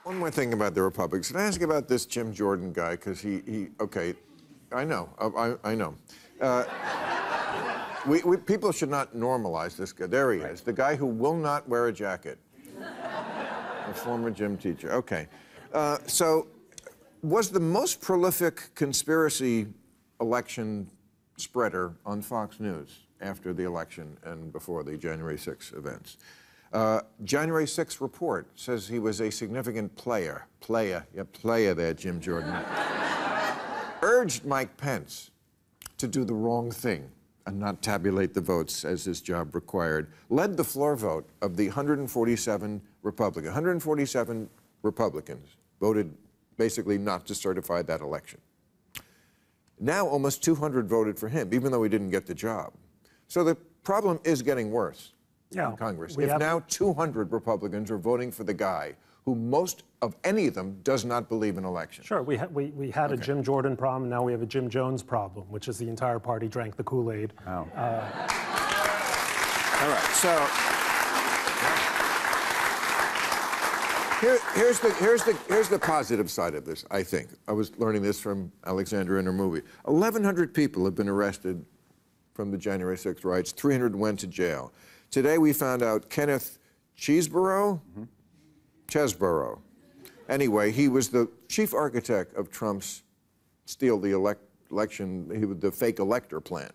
One more thing about the Republicans. Can I ask about this Jim Jordan guy? Because okay, I know, I know. People should not normalize this guy. There he is, the guy who will not wear a jacket. A former gym teacher. Okay. So, was the most prolific conspiracy election spreader on Fox News after the election and before the January 6th events. January 6th report says he was a significant player there, Jim Jordan, urged Mike Pence to do the wrong thing and not tabulate the votes as his job required, led the floor vote of the 147 Republicans. 147 Republicans voted basically not to certify that election. Now almost 200 voted for him, even though he didn't get the job. So the problem is getting worse in Congress. If now 200 Republicans are voting for the guy who most of any of them does not believe in elections. Sure, we had a Jim Jordan problem, now we have a Jim Jones problem, which is the entire party drank the Kool-Aid. Oh. All right, so here's the positive side of this, I think. I was learning this from Alexandra in her movie. 1,100 people have been arrested from the January 6th riots. 300 went to jail. Today we found out Kenneth Chesebrough? Chesebrough. Anyway, he was the chief architect of Trump's steal the election, the fake elector plan.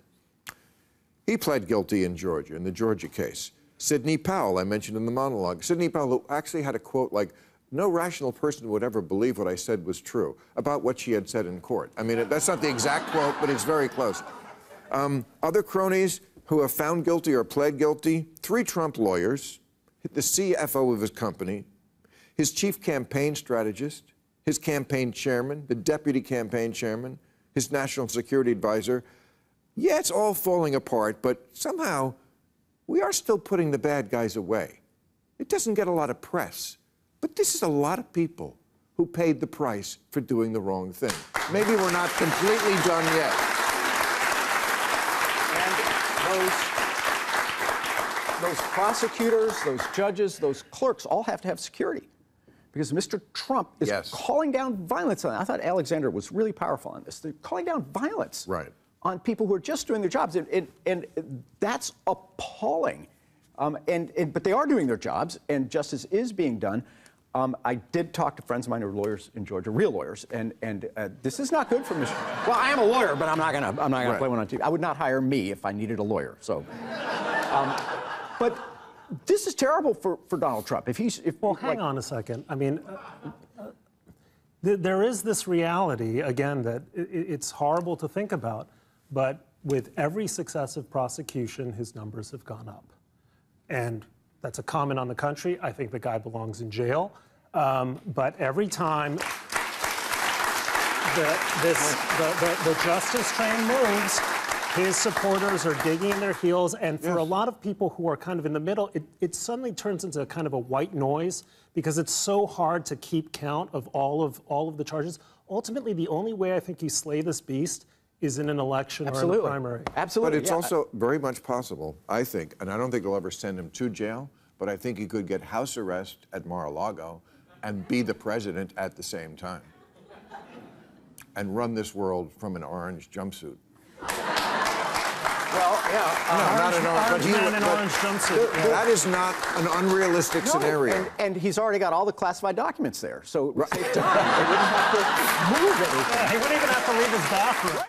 He pled guilty in Georgia, in the Georgia case. Sidney Powell, I mentioned in the monologue. Sidney Powell, who actually had a quote like, "No rational person would ever believe what I said was true," about what she had said in court. I mean, that's not the exact quote, but it's very close. Other cronies who have found guilty or pled guilty, 3 Trump lawyers, the CFO of his company, his chief campaign strategist, his campaign chairman, the deputy campaign chairman, his national security advisor. Yeah, it's all falling apart, but somehow we are still putting the bad guys away. It doesn't get a lot of press, but this is a lot of people who paid the price for doing the wrong thing. Maybe we're not completely done yet. And those prosecutors, those judges, those clerks all have to have security, because Mr. Trump is calling down violence. I thought Alexander was really powerful on this. They're calling down violence on people who are just doing their jobs, and that's appalling. But they are doing their jobs, and justice is being done. I did talk to friends of mine who are lawyers in Georgia, real lawyers, and this is not good for Mr. Well, I am a lawyer, but I'm not gonna play one on TV. I would not hire me if I needed a lawyer. So, but this is terrible for Donald Trump. Well, hang on a second. I mean, there is this reality again that it's horrible to think about, but with every successive prosecution, his numbers have gone up, and that's a comment on the country. I think the guy belongs in jail. But every time the justice train moves, his supporters are digging their heels. And for a lot of people who are kind of in the middle, it suddenly turns into kind of a white noise, because it's so hard to keep count of all of the charges. Ultimately, the only way I think you slay this beast is in an election or in a primary. Absolutely. But it's also very much possible, I think, and I don't think they'll ever send him to jail, but I think he could get house arrest at Mar-a-Lago and be the president at the same time and run this world from an orange jumpsuit. Well, not an orange jumpsuit. That is not an unrealistic scenario. And he's already got all the classified documents there, so it would save time. He wouldn't have to move anything. He wouldn't even have to leave his bathroom.